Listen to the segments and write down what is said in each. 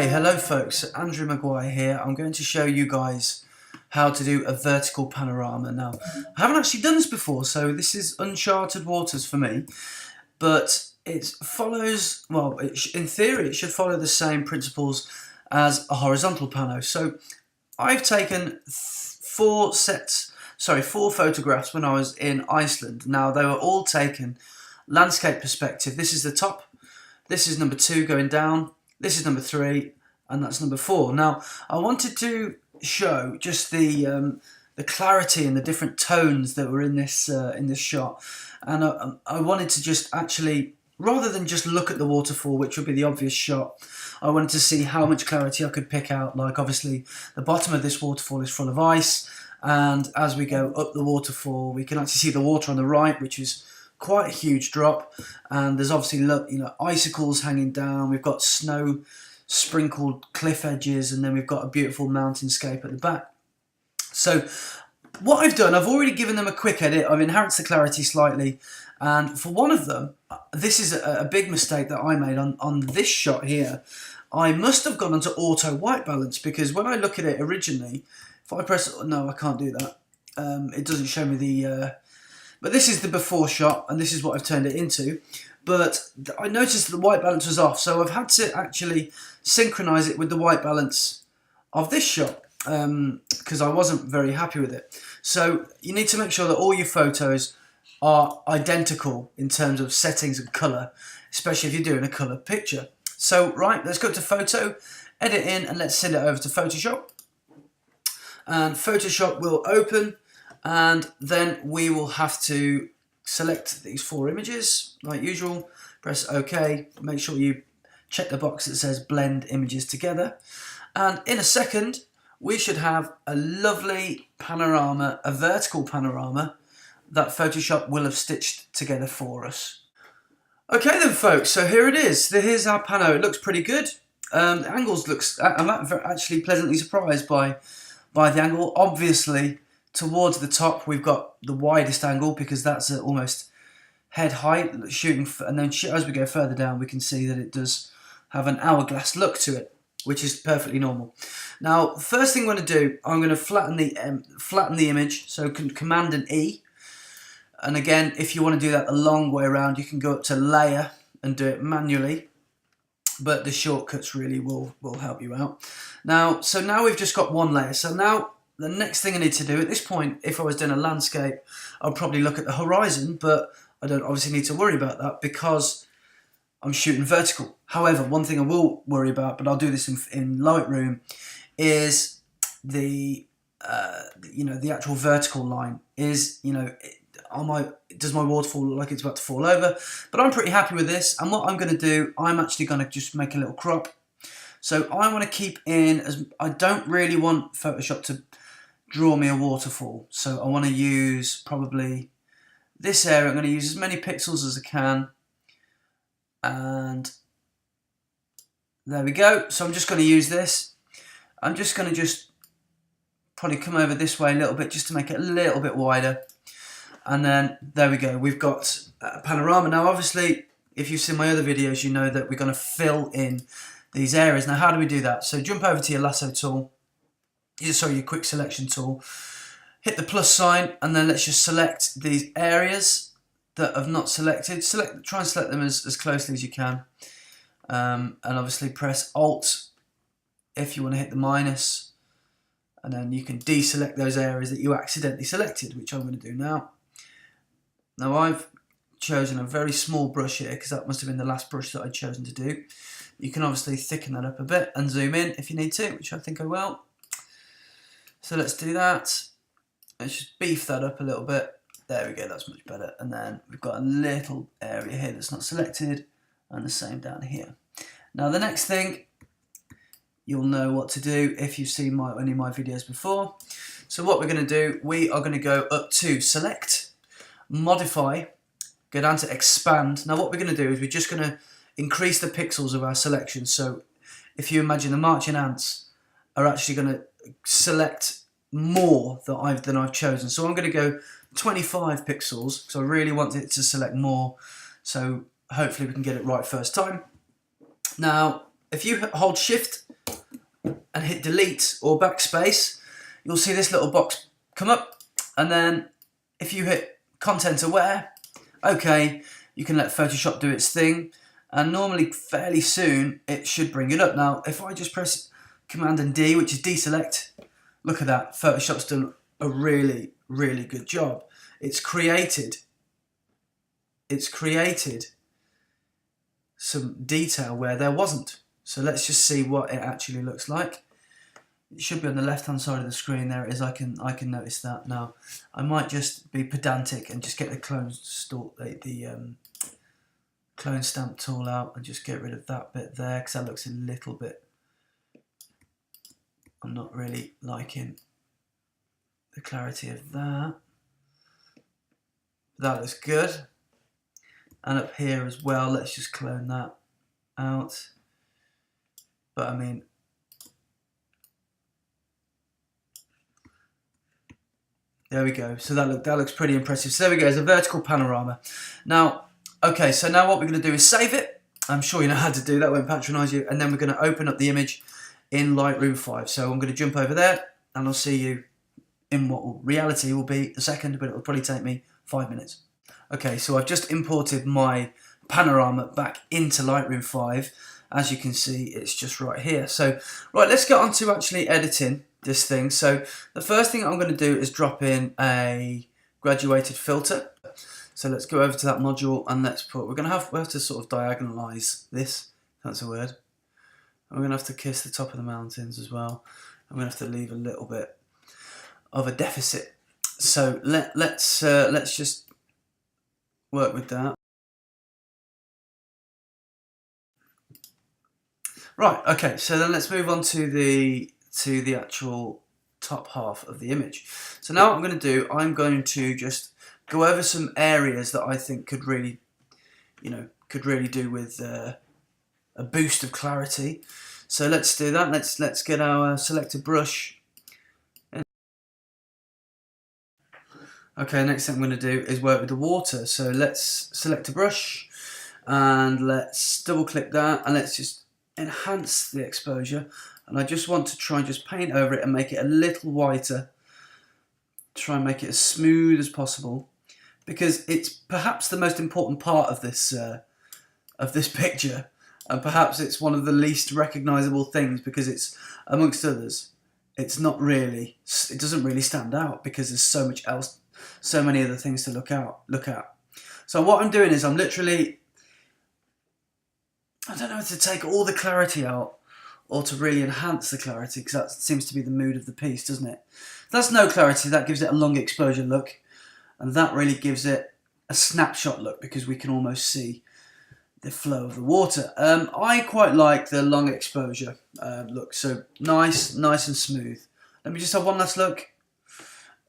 Hi, hello folks, Andrew Maguire here. I'm going to show you guys how to do a vertical panorama. Now, I haven't actually done this before, so this is uncharted waters for me, but it follows, well, in theory it should follow the same principles as a horizontal pano. So I've taken four photographs when I was in Iceland. Now, they were all taken landscape perspective. This is the top, this is number 2 going down, this is number 3, and that's number 4. Now, I wanted to show just the clarity and the different tones that were in this shot, and I wanted to just actually, rather than just look at the waterfall, which would be the obvious shot, I wanted to see how much clarity I could pick out. Like, obviously, the bottom of this waterfall is full of ice, and as we go up the waterfall, we can actually see the water on the right, which is quite a huge drop, and there's obviously, icicles hanging down. We've got snow sprinkled cliff edges, and then we've got a beautiful mountainscape at the back. So what I've done, I've already given them a quick edit. I've enhanced the clarity slightly, and for one of them, this is a big mistake that I made on this shot here. I must have gone onto auto white balance, because when I look at it originally, if I press, no, I can't do that. It doesn't show me the but this is the before shot, and this is what I've turned it into. But I noticed that the white balance was off, so I've had to actually synchronize it with the white balance of this shot, because I wasn't very happy with it. So you need to make sure that all your photos are identical in terms of settings and color, especially if you're doing a color picture. So right, let's go to photo, edit in, and let's send it over to Photoshop. And Photoshop will open, and then we will have to select these 4 images like usual, press OK, make sure you check the box that says blend images together, and in a second we should have a lovely panorama, a vertical panorama that Photoshop will have stitched together for us. Okay then folks, so here it is. Here's our pano. It looks pretty good. The angles I'm actually pleasantly surprised by the angle. Obviously, towards the top we've got the widest angle, because that's at almost head height shooting, and then as we go further down we can see that it does have an hourglass look to it, which is perfectly normal. Now, first thing I'm going to do, I'm going to flatten the image, so Command and E, and again, if you want to do that the long way around, you can go up to layer and do it manually, but the shortcuts really will help you out. Now, so now we've just got one layer. So now the next thing I need to do at this point, if I was doing a landscape, I'll probably look at the horizon, but I don't obviously need to worry about that because I'm shooting vertical. However, one thing I will worry about, but I'll do this in Lightroom, is the the actual vertical line. Is does my waterfall look like it's about to fall over? But I'm pretty happy with this, and what I'm going to do, I'm actually going to just make a little crop. So I want to keep in, I don't really want Photoshop to draw me a waterfall, so I want to use probably this area. I'm going to use as many pixels as I can, and there we go. So I'm just going to use this. I'm just going to probably come over this way a little bit, just to make it a little bit wider, and then there we go. We've got a panorama. Now, obviously, if you've seen my other videos, you know that we're going to fill in these areas. Now, how do we do that? So jump over to your lasso tool, your quick selection tool, hit the plus sign, and then let's just select these areas that have not selected. Try and select them as closely as you can, and obviously press Alt if you want to hit the minus, and then you can deselect those areas that you accidentally selected, which I'm going to do now. Now, I've chosen a very small brush here, because that must have been the last brush that I'd chosen to do. You can obviously thicken that up a bit and zoom in if you need to, which I think I will. So let's do that. Let's just beef that up a little bit. There we go, that's much better. And then we've got a little area here that's not selected, and the same down here. Now, the next thing, you'll know what to do if you've seen any of my videos before. So what we're going to do, we are going to go up to Select, Modify, go down to Expand. Now, what we're going to do is we're just going to increase the pixels of our selection. So if you imagine the marching ants are actually going to select more than I've chosen. So I'm going to go 25 pixels, because I really want it to select more. So hopefully we can get it right first time. Now, if you hold Shift and hit delete or backspace, you'll see this little box come up, and then if you hit content aware, okay, you can let Photoshop do its thing, and normally fairly soon it should bring it up. Now if I just press Command and D, which is deselect, look at that, Photoshop's done a really good job. It's created some detail where there wasn't. So let's just see what it actually looks like. It should be on the left hand side of the screen. There it is. I can notice that now. I might just be pedantic and just get the clone stamp tool out and just get rid of that bit there, because that looks a little bit, I'm not really liking the clarity of that. That looks good. And up here as well, let's just clone that out. But I mean, there we go. So that looks pretty impressive. So there we go. It's a vertical panorama. Now, okay. So now what we're going to do is save it. I'm sure you know how to do that. Won't patronise you. And then we're going to open up the image in Lightroom 5. So I'm going to jump over there, and I'll see you in what reality will be a second, but it will probably take me 5 minutes. Okay. So I've just imported my panorama back into Lightroom 5. As you can see, it's just right here. So, right, let's get on to actually editing this thing. So the first thing I'm going to do is drop in a graduated filter. So let's go over to that module, and let's put, we have to sort of diagonalize this, if that's a word. I'm going to have to kiss the top of the mountains as well. I'm going to have to leave a little bit of a deficit. So let's just work with that. Right, okay, so then let's move on to the actual top half of the image. So now what I'm going to do, I'm going to just go over some areas that I think could really, do with a boost of clarity. So let's do that. Let's get our selected brush. Okay, next thing I'm going to do is work with the water. So let's select a brush, and let's double click that, and let's just enhance the exposure, and I just want to try and just paint over it and make it a little whiter, try and make it as smooth as possible, because it's perhaps the most important part of this picture, and perhaps it's one of the least recognizable things, because it's, amongst others, it doesn't really stand out, because there's so much else, so many other things to look at. So what I'm doing is I'm literally, I don't know if to take all the clarity out or to really enhance the clarity, because that seems to be the mood of the piece, doesn't it? If that's no clarity, that gives it a long exposure look, and that really gives it a snapshot look, because we can almost see the flow of the water. I quite like the long exposure look, so nice and smooth. Let me just have one last look.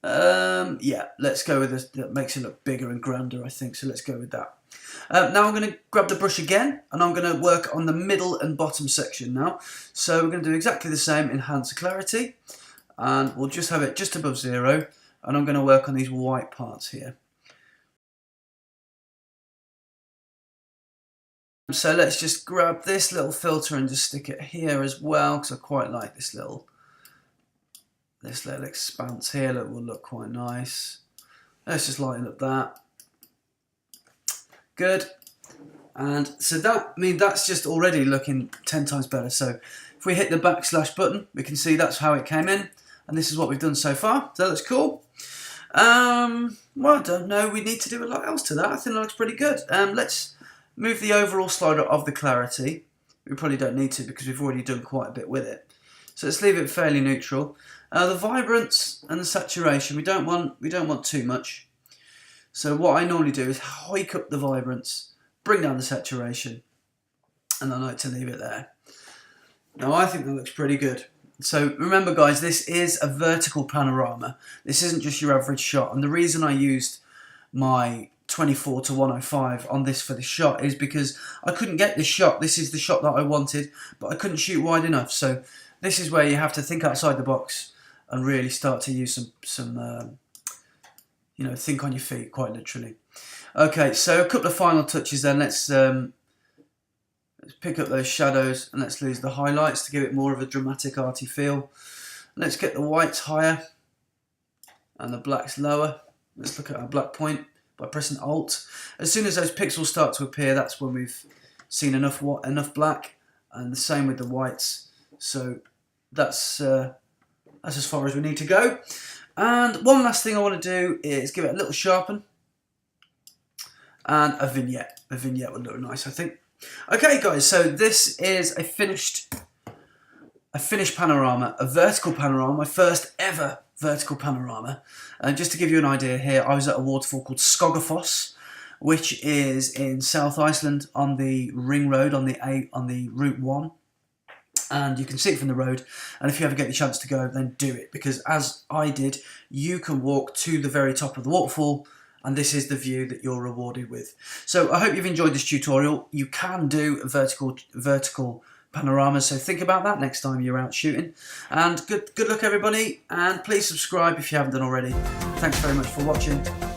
Yeah, let's go with this. That makes it look bigger and grander, I think, so let's go with that. Now I'm going to grab the brush again, and I'm going to work on the middle and bottom section now. So we're going to do exactly the same, enhance the clarity, and we'll just have it just above 0, and I'm going to work on these white parts here. So let's just grab this little filter and just stick it here as well, because I quite like this little expanse here. That will look quite nice. Let's just lighten up that. Good. And so that's just already looking 10 times better. So if we hit the backslash button, we can see that's how it came in, and this is what we've done so far. So that's cool. Well, I don't know, we need to do a lot else to that. I think that looks pretty good. Let's move the overall slider of the clarity. We probably don't need to, because we've already done quite a bit with it. So let's leave it fairly neutral. The vibrance and the saturation, we don't want too much. So what I normally do is hike up the vibrance, bring down the saturation, and I like to leave it there. Now I think that looks pretty good. So remember guys, this is a vertical panorama. This isn't just your average shot, and the reason I used my 24:105 on this for the shot is because I couldn't get this shot. This is the shot that I wanted, but I couldn't shoot wide enough. So this is where you have to think outside the box and really start to use some think on your feet, quite literally. Okay, so a couple of final touches then. Let's Let's pick up those shadows and let's lose the highlights to give it more of a dramatic arty feel. Let's get the whites higher and the blacks lower. Let's look at our black point by pressing Alt. As soon as those pixels start to appear, that's when we've seen enough black, and the same with the whites. So that's as far as we need to go. And one last thing I want to do is give it a little sharpen and a vignette. A vignette would look nice, I think. Okay, guys, so this is a finished panorama, a vertical panorama, my first ever vertical panorama. And just to give you an idea here, I was at a waterfall called Skogafoss, which is in South Iceland on the ring road, on the Route 1. And you can see it from the road, and if you ever get the chance to go, then do it, because as I did, you can walk to the very top of the waterfall, and this is the view that you're rewarded with. So I hope you've enjoyed this tutorial. You can do vertical panoramas, so think about that next time you're out shooting. And good luck, everybody, and please subscribe if you haven't done already. Thanks very much for watching.